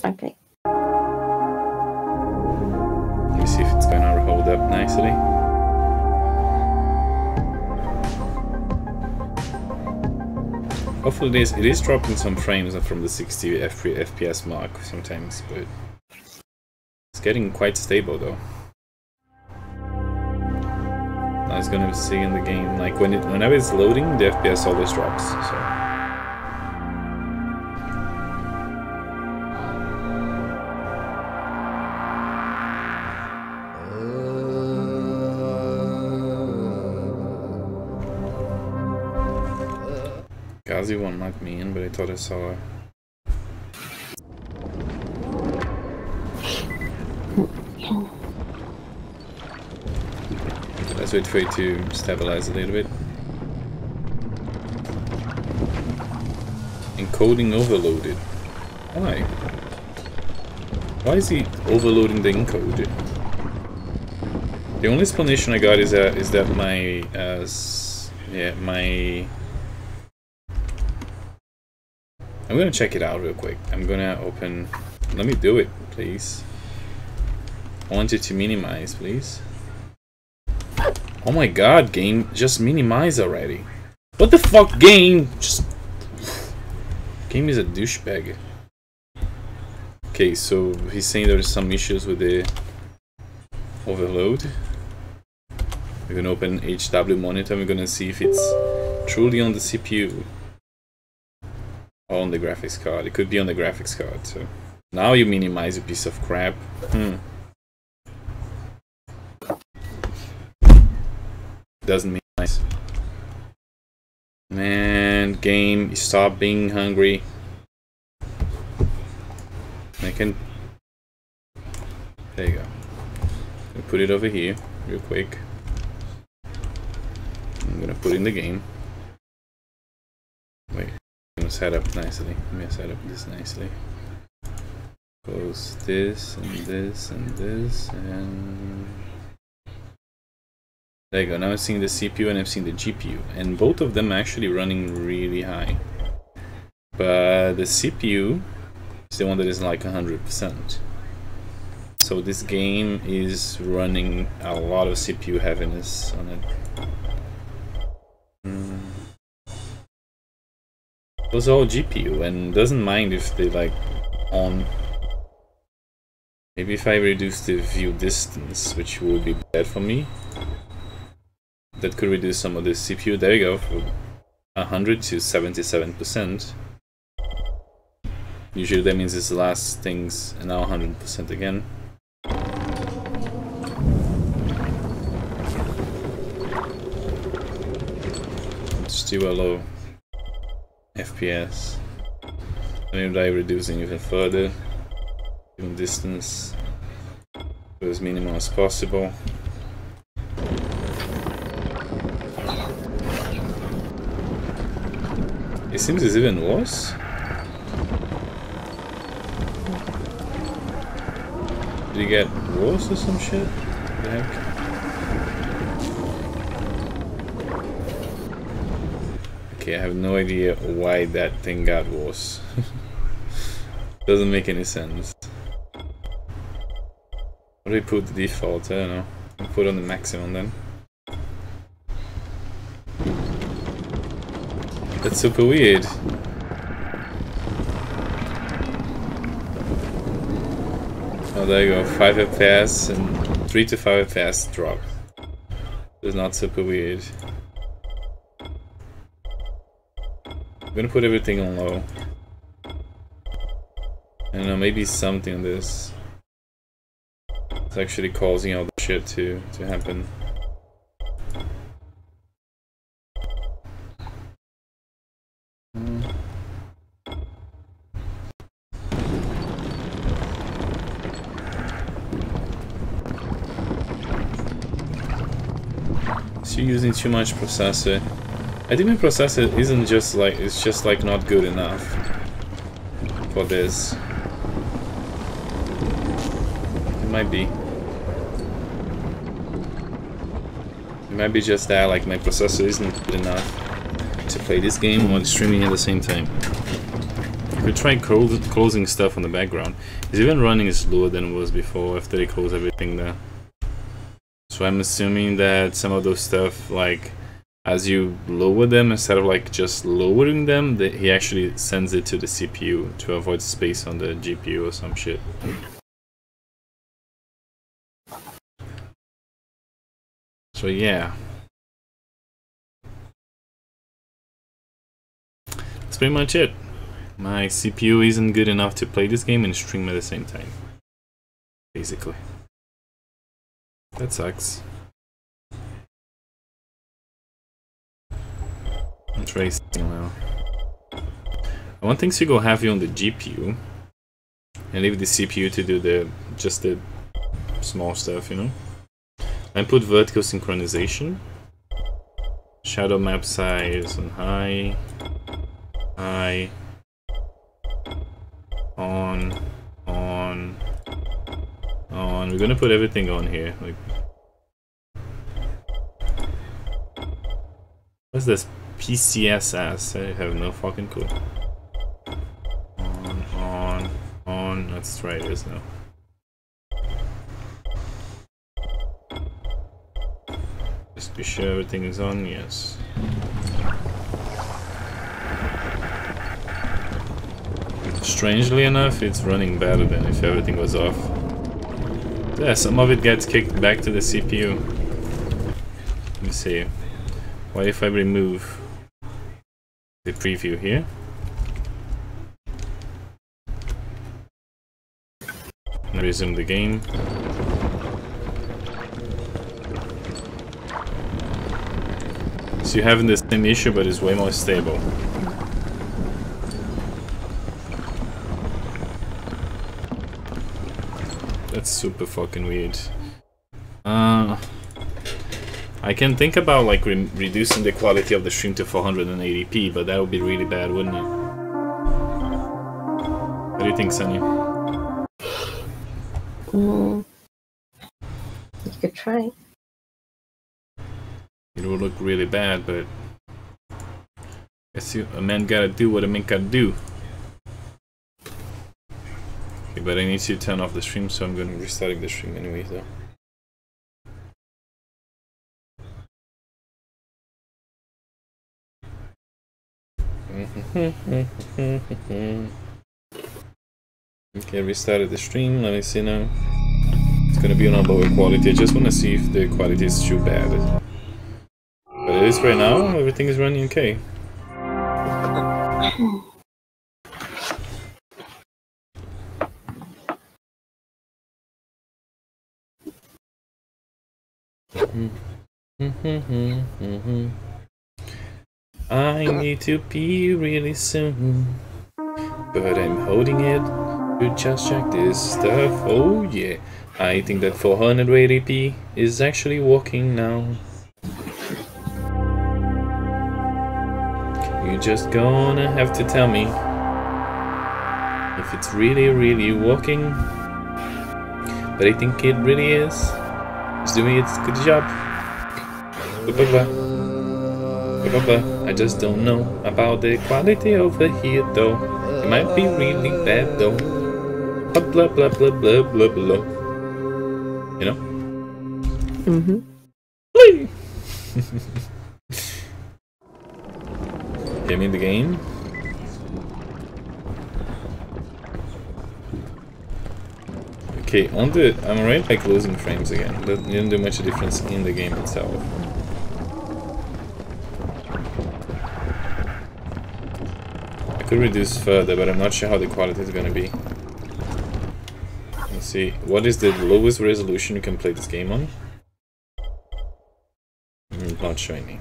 Okay. Let me see if it's gonna hold up nicely. Hopefully it is dropping some frames from the 60 FPS mark sometimes, but it's getting quite stable though. I was gonna see in the game, like whenever it's loading, the FPS always drops, so. Gazi won't let me in, but I thought I saw her. Let's wait for it to stabilize a little bit. Encoding overloaded. Why? Why is he overloading the encode? The only explanation I got is that my I'm gonna check it out real quick. I'm gonna open. Let me do it, please. I want it to minimize, please. Oh my god, game, just minimize already. What the fuck, game? Just game is a douchebag. Okay, so he's saying there's some issues with the overload. We're gonna open HW monitor. We're gonna see if it's truly on the CPU or on the graphics card. It could be on the graphics card. So now you minimize a piece of crap. Doesn't mean nice. Man, game, stop being hungry. There you go. I'll put it over here real quick. I'm gonna put in the game. Wait, I'm gonna set up nicely. Let me set up this nicely. Goes this and this and this and there you go. Now I've seen the CPU and I've seen the GPU, and both of them are actually running really high. But the CPU is the one that is like 100%. So this game is running a lot of CPU heaviness on it. Those are all GPU and doesn't mind if they like on. Maybe if I reduce the view distance, which would be bad for me. That could reduce some of the CPU. There you go, from 100 to 77%. Usually that means it's the last things, and now 100% again. Still a low FPS. Maybe I reducing even further, even distance to as minimal as possible. It seems it's even worse. Did it get worse or some shit? What the heck? Okay, I have no idea why that thing got worse. Doesn't make any sense. What do we put the default? I don't know. I'll put on the maximum then. That's super weird. Oh, there you go. 5 FPS and 3 to 5 FPS drop. It's not super weird. I'm gonna put everything on low. I don't know, maybe something on this. It's actually causing all the shit to happen. So you're using too much processor. I think my processor isn't just like, it's just like not good enough for this. It might be. It might be just that, like my processor isn't good enough to play this game while streaming at the same time. Could try closing stuff on the background. It's even running slower than it was before after they close everything there. So I'm assuming that some of those stuff, like as you lower them, instead of like just lowering them, he actually sends it to the CPU to avoid space on the GPU or some shit. So yeah. That's pretty much it. My CPU isn't good enough to play this game and stream at the same time. Basically. That sucks. I'm tracing now. I want things to go heavy on the GPU and leave the CPU to do just the small stuff, you know? And put vertical synchronization. Shadow map size on high. High. On. We're gonna put everything on here. Like, what's this? PCSS? I have no fucking clue. On. Let's try this now. Just be sure everything is on. Yes. Strangely enough, it's running better than if everything was off. Yeah, some of it gets kicked back to the CPU. Let me see. What if I remove the preview here? And resume the game. So you're having the same issue, but it's way more stable. That's super fucking weird. I can think about like reducing the quality of the stream to 480p, but that would be really bad, wouldn't it? What do you think, Sunny? You could try. It would look really bad, but I guess a man gotta do what a man gotta do. Okay, but I need to turn off the stream, so I'm gonna be restarting the stream anyway, though. Okay, restarted the stream. Let me see now. It's gonna be on a lower quality. I just wanna see if the quality is too bad. But it is right now. Everything is running okay. I need to pee really soon, but I'm holding it to just check this stuff. Oh yeah, I think that 480p is actually working now. You're just gonna have to tell me if it's really working. But I think it really is. It's doing its good job. I just don't know about the quality over here though. It might be really bad though. Blah blah blah blah blah blah. You know? Mm-hmm. Give me the game. Okay, I'm already like losing frames again. That didn't do much difference in the game itself. I could reduce further, but I'm not sure how the quality is gonna be. Let's see. What is the lowest resolution you can play this game on? Not showing me.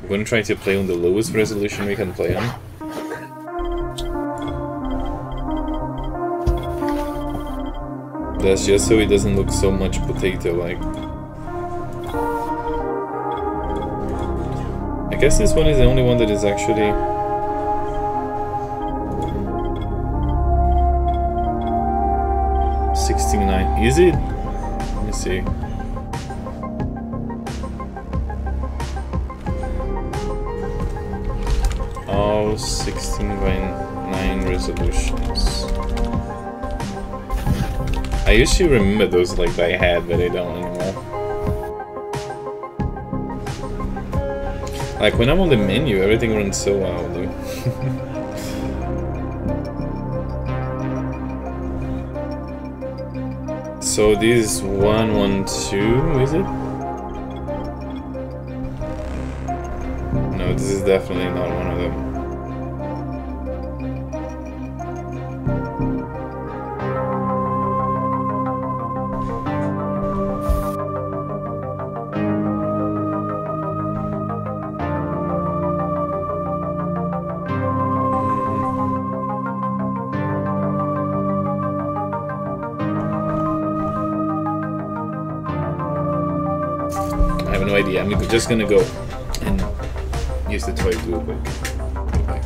I'm gonna try to play on the lowest resolution we can play on. That's just so it doesn't look so much potato-like. I guess this one is the only one that is actually... $16.9. Is it? Let me see. all 16:9 resolutions. I used to remember those like by head, but I don't anymore. Like when I'm on the menu, everything runs so wildly. So this is 112, is it? No, this is definitely not one of them. I have no idea. I'm just gonna go and use the toy real quick. Go back.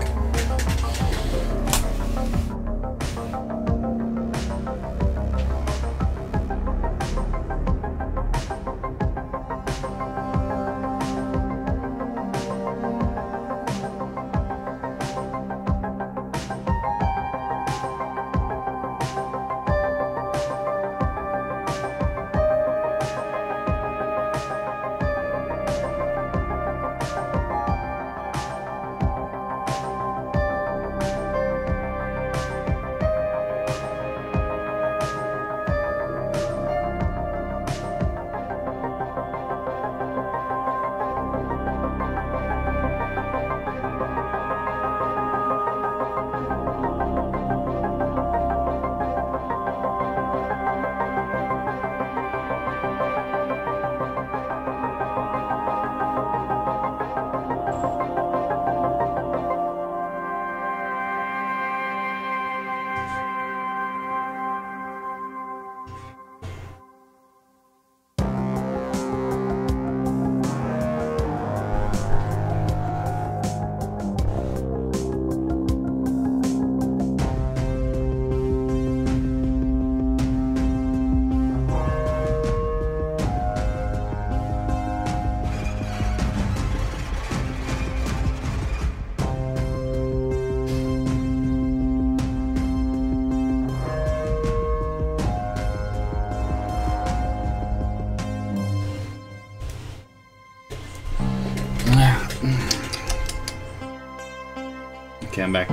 Okay, I'm back.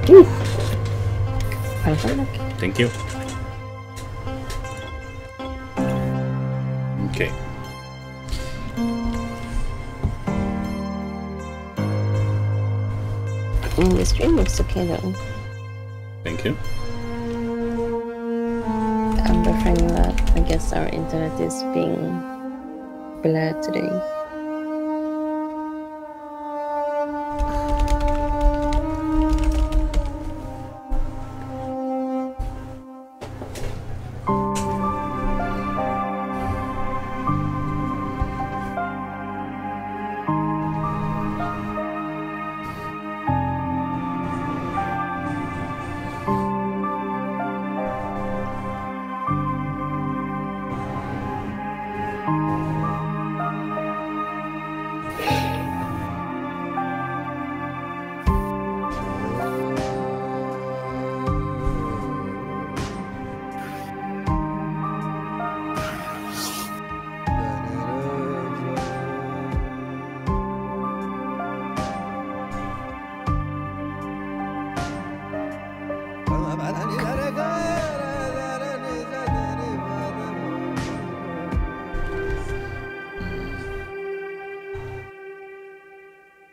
Woo! Thank you. Okay. The stream looks okay though. Thank you. I'm buffering that. I guess our internet is being blurred today.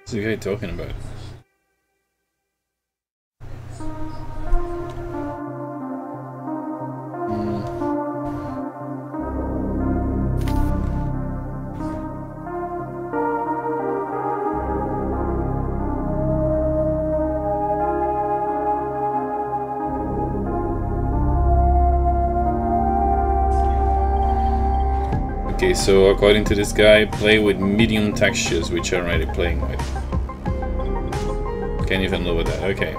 What's the guy talking about? Okay, so according to this guy, play with medium textures, which I'm already playing with. Can't even live with that, okay.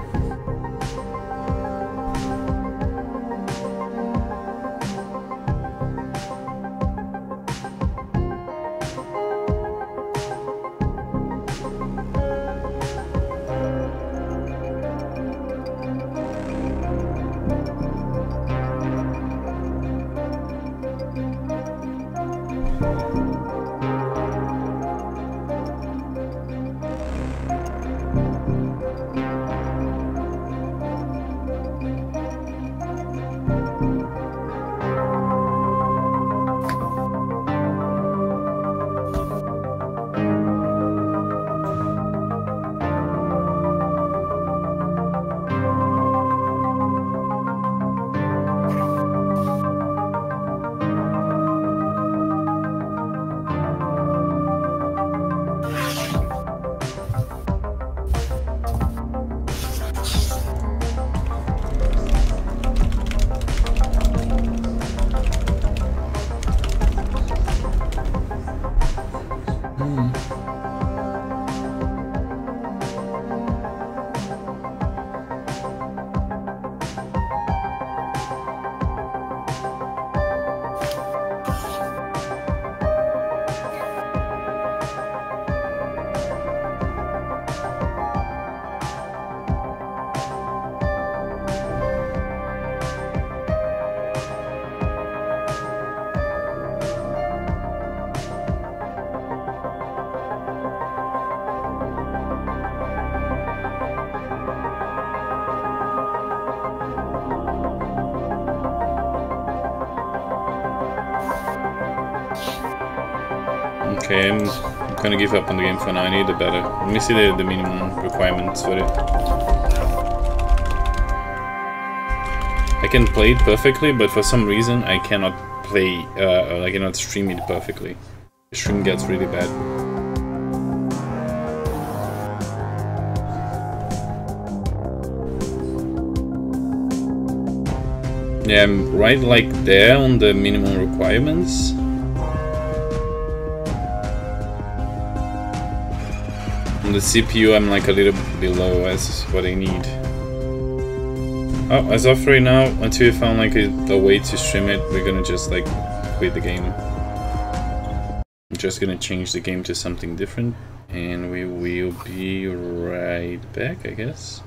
Okay, I'm gonna give up on the game for now. I need a better. Let me see the minimum requirements for it. I can play it perfectly, but for some reason I cannot play, or I cannot stream it perfectly. The stream gets really bad. Yeah, I'm right like there on the minimum requirements. On the CPU I'm like a little below as what I need. Oh, as of right now, until we found like a way to stream it, we're gonna just like quit the game. I'm just gonna change the game to something different, and we will be right back, I guess.